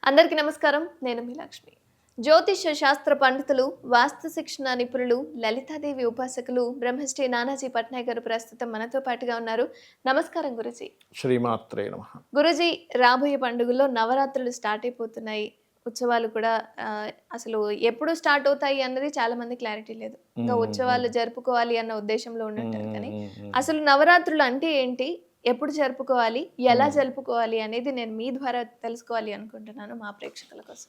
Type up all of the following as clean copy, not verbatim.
అందరికీ నమస్కారం. నేను మీ లక్ష్మి. జ్యోతిష్య శాస్త్ర పండితులు, వాస్తు శిక్షణ నిపుణులు, లలితాదేవి ఉపాసకులు బ్రహ్మశ్రీ నానాజీ పట్నాయక్ గారు ప్రస్తుతం మనతో పాటుగా ఉన్నారు. నమస్కారం గురూజీ. శ్రీమాత్రే నమః. గురూజీ, రాబోయే పండుగల్లో నవరాత్రులు స్టార్ట్ అయిపోతున్నాయి. ఉత్సవాలు కూడా అసలు ఎప్పుడు స్టార్ట్ అవుతాయి అన్నది చాలా మంది క్లారిటీ లేదు. ఇంకా ఉత్సవాలు జరుపుకోవాలి అన్న ఉద్దేశంలో ఉండుంటారు కానీ అసలు నవరాత్రులు అంటే ఏంటి? ఎప్పుడు జరుపుకోవాలి? ఎలా జరుపుకోవాలి? అనేది నేను మీ ద్వారా తెలుసుకోవాలి అనుకుంటున్నాను మా ప్రేక్షకుల కోసం.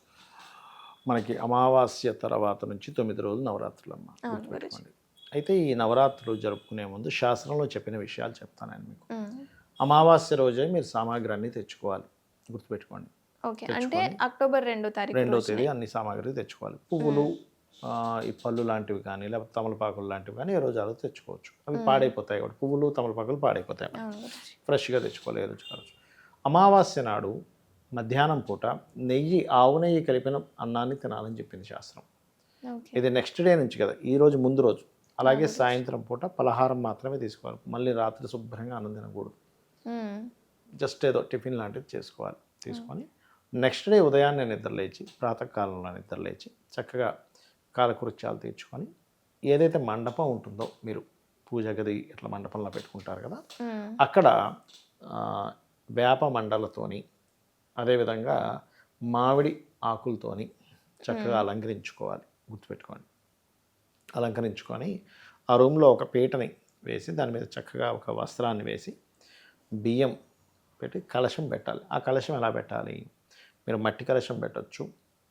మనకి అమావాస్య తర్వాత నుంచి 9 రోజులు నవరాత్రులమ్మ, అవును గురూజీ. గుర్తుపెట్టుకోండి. అయితే ఈ నవరాత్రులు జరుపుకునే ముందు శాస్త్రంలో చెప్పిన విషయాలు చెప్తాను నేను మీకు. హ్మ్. అమావాస్య రోజే మీరు సామాగ్రి అన్నీ తెచ్చుకోవాలి, గుర్తుపెట్టుకోండి. ఓకే. అంటే తెచ్చుకొని అక్టోబర్ 2వ తారీఖు 2వ రోజునే. తేదీ అన్ని సామాగ్రి తెచ్చుకోవాలి. పువ్వులు, ఈ పళ్ళు లాంటివి కానీ లేకపోతే తమలపాకులు లాంటివి కానీ ఏ రోజు ఆ రోజు తెచ్చుకోవచ్చు. అవి పాడైపోతాయి కాబట్టి పువ్వులు తమలపాకులు పాడైపోతాయి. అవును గురూజీ. ఫ్రెష్గా తెచ్చుకోవాలి ఏ రోజు ఆ రోజు. అమావాస్య నాడు మధ్యాహ్నం పూట ఆవు నెయ్యి కలిపిన అన్నాన్ని తినాలని చెప్పింది శాస్త్రం. ఓకే. ఇది నెక్స్ట్ డే నుంచి కదా, ఈ రోజు ముందు రోజు. అలాగే సాయంత్రం పూట పలహారం మాత్రమే తీసుకోవాలి. మళ్ళీ రాత్రి శుభ్రంగా అన్నం తినకూడదు. హ్మ్. జస్ట్ ఏదో టిఫిన్ లాంటిది చేసుకోవాలి. తీసుకొని నెక్స్ట్ డే ఉదయాన్నే నిద్రలేచి, ప్రాతకాలంలో నిద్రలేచి చక్కగా కాలకృత్యాలు తీర్చుకొని ఏదైతే మండపం ఉంటుందో, మీరు పూజ గది ఇట్లా మండపంలో పెట్టుకుంటారు కదా, హ్మ్. అక్కడ వేప మండలతోని అదేవిధంగా మామిడి ఆకులతోని చక్కగా అలంకరించుకోవాలి, గుర్తుపెట్టుకోండి. అలంకరించుకొని ఆ రూమ్లో ఒక పీటని వేసి దాని మీద చక్కగా ఒక వస్త్రాన్ని వేసి బియ్యం పెట్టి కలశం పెట్టాలి. ఆ కలశం ఎలా పెట్టాలి? మీరు మట్టి కలశం పెట్టచ్చు,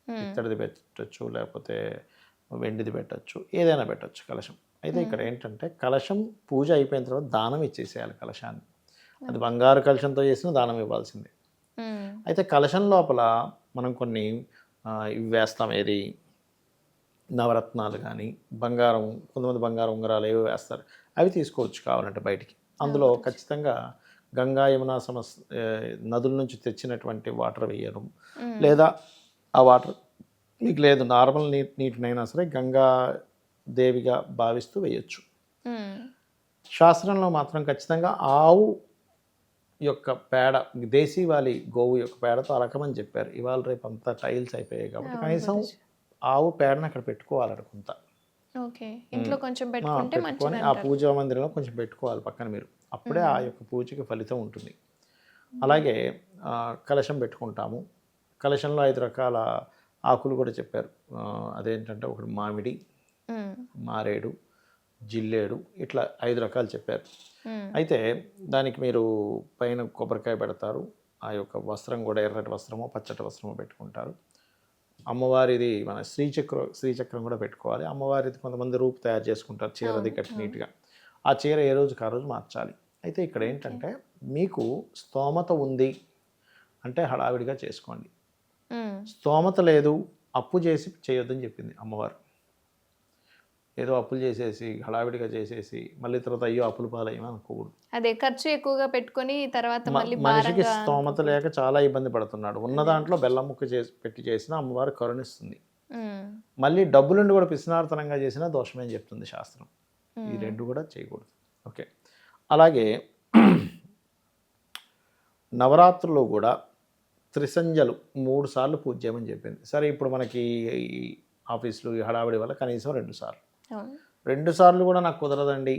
ఇత్తడిది పెట్టచ్చు, లేకపోతే వెండిది పెట్టచ్చు, ఏదైనా పెట్టచ్చు కలశం. అయితే ఇక్కడ ఏంటంటే కలశం పూజ అయిపోయిన తర్వాత దానం ఇచ్చేసేయాలి కలశాన్ని. అది బంగారు కలశంతో చేసిన దానం ఇవ్వాల్సిందే. హ్మ్. అయితే కలశం లోపల మనం కొన్ని ఇవి వేస్తాం, ఏది నవరత్నాలు కానీ బంగారం, కొంతమంది బంగారం ఉంగరాలు ఏవో వేస్తారు, అవి తీసుకోవచ్చు కావాలంటే బయటికి. అందులో ఖచ్చితంగా గంగా యమునా నదుల నుంచి తెచ్చినటువంటి వాటర్ వేయడం, లేదా ఆ వాటర్ మీకు లేదు నార్మల్ నీటినైనా సరే గంగా దేవిగా భావిస్తూ వేయచ్చు. హ్మ్. శాస్త్రంలో మాత్రం ఖచ్చితంగా ఆవు యొక్క పేడ, దేశీవాలి గోవు యొక్క పేడతో అలకమని చెప్పారు. ఇవాళ రేపు అంతా టైల్స్ అయిపోయాయి కాబట్టి అవును కనీసం గురూజీ. ఆవు పేడను అక్కడ పెట్టుకోవాలి కొంత. ఓకే. ఇంట్లో కొంచెం పెట్టుకుంటే పెట్టుకొని ఆ మంచిదంటారు. పూజా మందిరంలో కొంచెం పెట్టుకోవాలి పక్కన మీరు. అప్పుడే ఆ యొక్క పూజకి ఫలితం ఉంటుంది. అలాగే కలశం పెట్టుకుంటాము. కలశంలో 5 రకాల ఆకులు కూడా చెప్పారు. అదేంటంటే ఒకటి మామిడి, హ్మ్. మారేడు, జిల్లేడు, ఇట్లా 5 రకాలు చెప్పారు. హ్మ్. అయితే దానికి మీరు పైన కొబ్బరికాయ పెడతారు. ఆ యొక్క వస్త్రం కూడా ఎర్రటి వస్త్రమో పచ్చటి వస్త్రమో పెట్టుకుంటారు. అమ్మవారిది మన శ్రీచక్రం కూడా పెట్టుకోవాలి. అమ్మవారిది కొంతమంది రూపు తయారు చేసుకుంటారు, చీరది కట్టి నీట్గా. ఆ చీర ఏ రోజుకి ఆ రోజు మార్చాలి. అయితే ఇక్కడ ఏంటంటే మీకు స్తోమత ఉంది అంటే హడావిడిగా చేసుకోండి. హ్మ్. స్తోమత లేదు, అప్పు చేసి చేయొద్దని చెప్పింది అమ్మవారు. ఏదో అప్పులు చేసేసి హడావిడిగా చేసేసి మళ్ళీ తర్వాత అయ్యో అప్పులు పాలయ్యమని అనుకోకూడదు. అదే ఖర్చు ఎక్కువగా పెట్టుకొని తర్వాత మళ్ళీ మనిషికి భారంగా స్తోమత లేక చాలా ఇబ్బంది పడుతున్నాడు. ఉన్న దాంట్లో బెల్లం ముక్క పెట్టి చేసిన అమ్మవారు కరుణిస్తుంది. హ్మ్. మళ్ళీ డబ్బులుండి కూడా పిసినార్తనంగా చేసినా దోషమే అని చెప్తుంది శాస్త్రం. ఈ రెండు కూడా చేయకూడదు. ఓకే. అలాగే నవరాత్రుల్లో కూడా త్రిసంధ్యలు 3 సార్లు పూజ చేయమని చెప్పింది. సరే ఇప్పుడు మనకి ఈ ఆఫీసులు ఈ హడావిడి వల్ల కనీసం 2 సార్లు. అవును. 2 సార్లు కూడా నాకు కుదరదండి,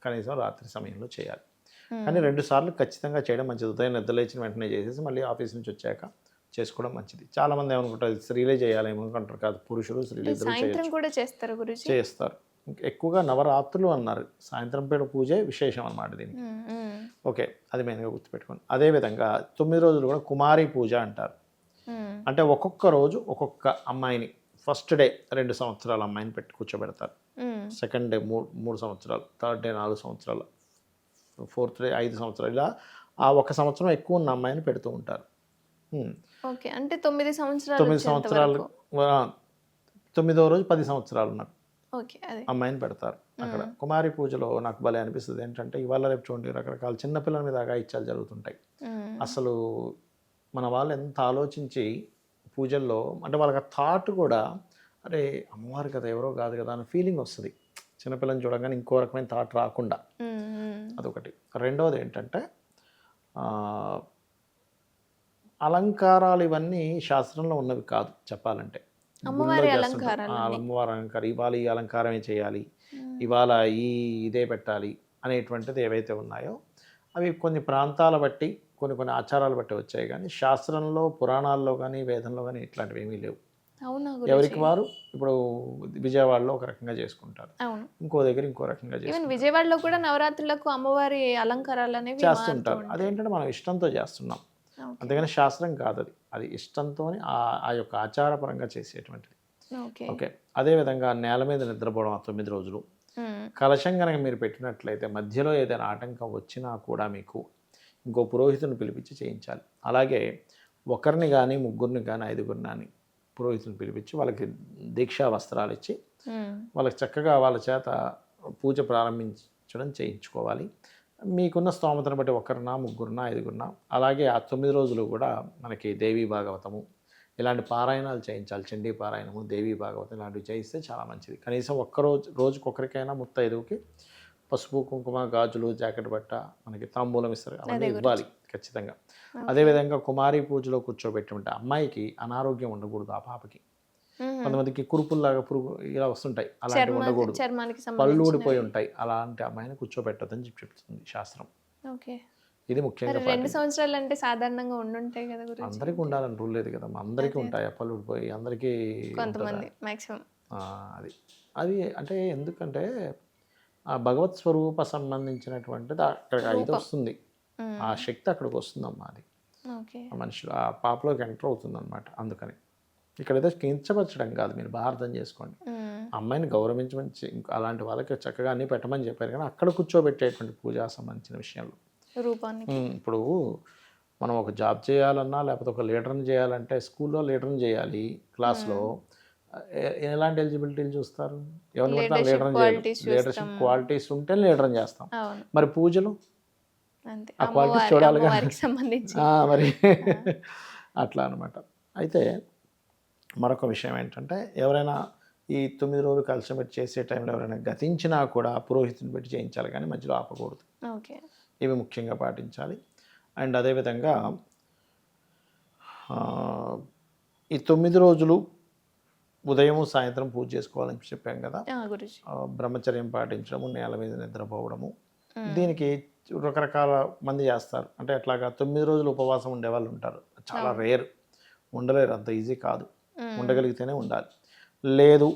కనీసం రాత్రి సమయంలో చేయాలి. కానీ 2 సార్లు ఖచ్చితంగా చేయడం మంచిది. ఉదయం నిద్రలేచిన వెంటనే చేసేసి మళ్ళీ ఆఫీస్ నుంచి వచ్చాక చేసుకోవడం మంచిది. చాలామంది ఏమనుకుంటారు స్త్రీలే చేయాలేమో అనుకుంటారు. కాదు, పురుషులు స్త్రీలు ఇద్దరు సాయంత్రం చేయొచ్చు, కూడా చేస్తారు గురూజీ? చేస్తారు. ఎక్కువగా నవరాత్రులు అన్నారు, సాయంత్రం పూట పూజే విశేషం అన్నమాట దీనికి. హ్మ్. హ్మ్. ఓకే, అది మెయిన్గా గుర్తుపెట్టుకోండి. అదేవిధంగా 9 రోజులు కూడా కుమారి పూజ అంటారు. హ్మ్. అంటే ఒక్కొక్క రోజు ఒక్కొక్క అమ్మాయిని, ఫస్ట్ డే 2 సంవత్సరాల అమ్మాయిని పెట్టి కూర్చోబెడతారు. హ్మ్. సెకండ్ డే 3 సంవత్సరాలు, థర్డ్ డే 4 సంవత్సరాలు, ఫోర్త్ డే 5 సంవత్సరాలు, ఇలా ఆ 1 సంవత్సరం ఎక్కువ ఉన్న అమ్మాయిని పెడుతూ ఉంటారు. ఓకే. అంటే 9 సంవత్సరాలు 9 వచ్చేంత సంవత్సరాలు, వరకు. 9వ రోజు 10 సంవత్సరాలు ఉన్న ఓకే. అదే. అమ్మాయిని పెడతారు అక్కడ. కుమారి పూజలో నాకు భలే అనిపిస్తుంది ఏంటంటే, ఇవాళ రేపు చూడండి రకరకాల చిన్నపిల్లల మీద అఘాయిత్యాలు జరుగుతుంటాయి. హ్మ్. అసలు మన వాళ్ళు ఎంత ఆలోచించి పూజల్లో, అంటే వాళ్ళకి ఆ థాట్ కూడా, అరే అమ్మవారు కదా ఎవరో కాదు కదా అన్న ఫీలింగ్ వస్తుంది. చిన్నపిల్లని చూడగానే ఇంకో రకమైన థాట్ రాకుండా. హ్మ్. హ్మ్. అదొకటి. రెండవది ఏంటంటే అలంకారాలు ఇవన్నీ శాస్త్రంలో ఉన్నవి కాదు చెప్పాలంటే. అమ్మవారి చేస్తుంటారు. అలంకారాలన్నీ. అమ్మవారి అలంకారం ఇవాళ ఈ అలంకారమే చేయాలి, మ్మ్. ఇవాళ ఇదే పెట్టాలి అనేటువంటిది ఏవైతే ఉన్నాయో అవి కొన్ని ప్రాంతాల బట్టి కొన్ని కొన్ని ఆచారాలు బట్టి వచ్చాయి. కానీ శాస్త్రంలో, పురాణాల్లో కానీ, వేదంలో కానీ ఇట్లాంటివి ఏమీ లేవు. అవునా ఎవరికి గురుజీ? వారు ఇప్పుడు విజయవాడలో ఒక రకంగా చేసుకుంటారు, అవును. ఇంకో దగ్గర ఇంకో రకంగా ఈవెన్ చేసుకుంటారు, విజయవాడలో కూడా నవరాత్రులకు అమ్మవారి అలంకారాలు అనేవి మారుతూ చేస్తుంటారు. ఉంటాయి. అదేంటంటే మనం ఇష్టంతో చేస్తున్నాం, ఓకే. అంతేగాని శాస్త్రం కాదు అది. అది ఇష్టంతో ఆ యొక్క ఆచారపరంగా చేసేటువంటిది. ఓకే. ఓకే. అదేవిధంగా నేల మీద నిద్రపోవడం ఆ 9 రోజులు. మ్మ్. కలశం కనుక మీరు పెట్టినట్లయితే మధ్యలో ఏదైనా ఆటంకం వచ్చినా కూడా మీకు ఇంకో పురోహితుని పిలిపించి చేయించాలి. అలాగే ఒకరిని కానీ, ముగ్గురిని కానీ, ఐదుగురిని కానీ పురోహితుని పిలిపించి వాళ్ళకి దీక్షా వస్త్రాలు ఇచ్చి మ్మ్. వాళ్ళకి చక్కగా వాళ్ళ చేత పూజ ప్రారంభించడం చేయించుకోవాలి. మీకున్న స్తోమతను బట్టి ఒకరినా, ముగ్గురునా, ఐదుగురినా. అలాగే ఆ 9 రోజులు కూడా మనకి దేవీ భాగవతము ఇలాంటి పారాయణాలు చేయించాలి. చండీ పారాయణము, దేవీ భాగవతం ఇలాంటివి చేయిస్తే చాలా మంచిది. కనీసం రోజుకొకరికైనా ముత్తైదువుకి పసుపు, కుంకుమ, గాజులు, జాకెట్ బట్ట, మనకి తాంబూలం ఇస్తారు, అవన్నీ ఇవ్వాలి ఖచ్చితంగా. అదేవిధంగా కుమారి పూజలో కూర్చోబెట్టి ఉంటే అమ్మాయికి అనారోగ్యం ఉండకూడదు. ఆ పాపకి మ్మ్. కొంతమందికి కురుపుల్లాగా పురుగు ఇలా వస్తుంటాయి, అలాంటివి ఉండకూడదు. చర్మానికి పళ్ళు సంబంధించి. ఊడిపోయి ఉంటాయి, అలాంటి అమ్మాయిని కూర్చోబెట్టదని చెప్తుంది శాస్త్రం. ఓకే. ఇది ముఖ్యంగా 2 సంవత్సరాలు అంటే సాధారణంగా ఉండుంటాయి కదా గురుజీ? అందరికీ ఉండాలని రూల్ లేదు కదా, అందరికీ ఉంటాయి. పళ్ళు ఊడిపోయి అందరికీ కొంతమంది మాక్సిమం. అది అది అంటే ఎందుకంటే ఆ భగవత్ స్వరూప సంబంధించినటువంటిది అక్కడికి ఇది వస్తుంది, ఆ శక్తి అక్కడికి వస్తుందమ్మా. అది ఓకే. ఆ మనుషులు ఆ పాపలోకి ఎంటర్ అవుతుంది అనమాట. అందుకని ఇక్కడ ఏదో కించపరచడం కాదు, మీరు బాగా అర్థం చేసుకోండి. మ్మ్. అమ్మాయిని గౌరవించమని ఇంకా అలాంటి వాళ్ళకి చక్కగా అన్నీ పెట్టమని చెప్పారు. కానీ అక్కడ కూర్చోబెట్టేటువంటి పూజా సంబంధించిన విషయంలో రూపానికి. ఇప్పుడు మనం ఒక జాబ్ చేయాలన్నా లేకపోతే ఒక లీడర్ని చేయాలంటే స్కూల్లో లీడర్ని చేయాలి, క్లాస్లో ఎలాంటి ఎలిజిబిలిటీలు చూస్తారు? ఎవరిని పడితే లీడర్ని చేయాలి. లీడర్షిప్ క్వాలిటీస్ ఉంటే లీడర్ని చేస్తాం. అవును. మరి పూజలు అంతే. ఆ క్వాలిటీస్ చూడాలిగా అమ్మవారికి సంబంధించి. మరి అట్లా అనమాట. అయితే మరొక విషయం ఏంటంటే ఎవరైనా ఈ 9 రోజులు కలిసి పెట్టి చేసే టైంలో ఎవరైనా గతించినా కూడా పురోహితుని పెట్టి చేయించాలి, కానీ మధ్యలో ఆపకూడదు. ఓకే. ఇవి ముఖ్యంగా పాటించాలి. అండ్ అదేవిధంగా ఈ 9 రోజులు ఉదయం, సాయంత్రం పూజ చేసుకోవాలని చెప్పాం కదా. గురుజీ. బ్రహ్మచర్యం పాటించడము, నేల మీద నిద్రపోవడము, దీనికి రకరకాల మంది చేస్తారు. అంటే అట్లాగా 9 రోజులు ఉపవాసం ఉండే వాళ్ళు ఉంటారు, చాలా రేర్, ఉండలేరు, అంత ఈజీ కాదు. ఉండగలిగితేనే ఉండాలి. లేదు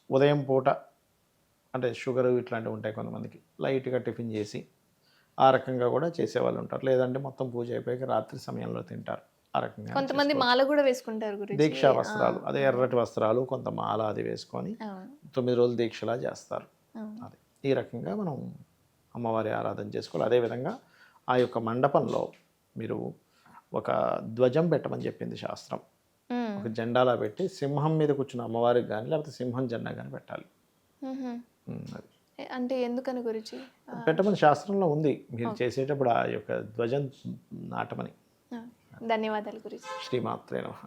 ఉదయం పూట అంటే షుగర్ ఇట్లాంటివి ఉంటాయి కొంతమందికి, లైట్గా టిఫిన్ చేసి ఆ రకంగా కూడా చేసేవాళ్ళు ఉంటారు. లేదంటే మొత్తం పూజ అయిపోయాక రాత్రి సమయంలో తింటారు. ఆ రకంగా కొంతమంది మాల కూడా వేసుకుంటారు గురుజీ. దీక్షా వస్త్రాలు, అదే ఎర్రటి వస్త్రాలు, కొంత మాల అది వేసుకొని 9 రోజులు దీక్షలా చేస్తారు. అది ఈ రకంగా మనం అమ్మవారి ఆరాధన చేసుకోవాలి. అదేవిధంగా ఆ యొక్క మండపంలో మీరు ఒక ధ్వజం పెట్టమని చెప్పింది శాస్త్రం. ఒక జెండాలా పెట్టి సింహం మీద కూర్చున్న అమ్మవారికి కానీ లేకపోతే సింహం జెండా కానీ పెట్టాలి. అది అంటే ఎందుకని గురుజీ? పెట్టమని శాస్త్రంలో ఉంది. మీరు చేసేటప్పుడు ఆ యొక్క ధ్వజం నాటమని. ధన్యవాదాలు గురుజీ. శ్రీమాత్రే నమః.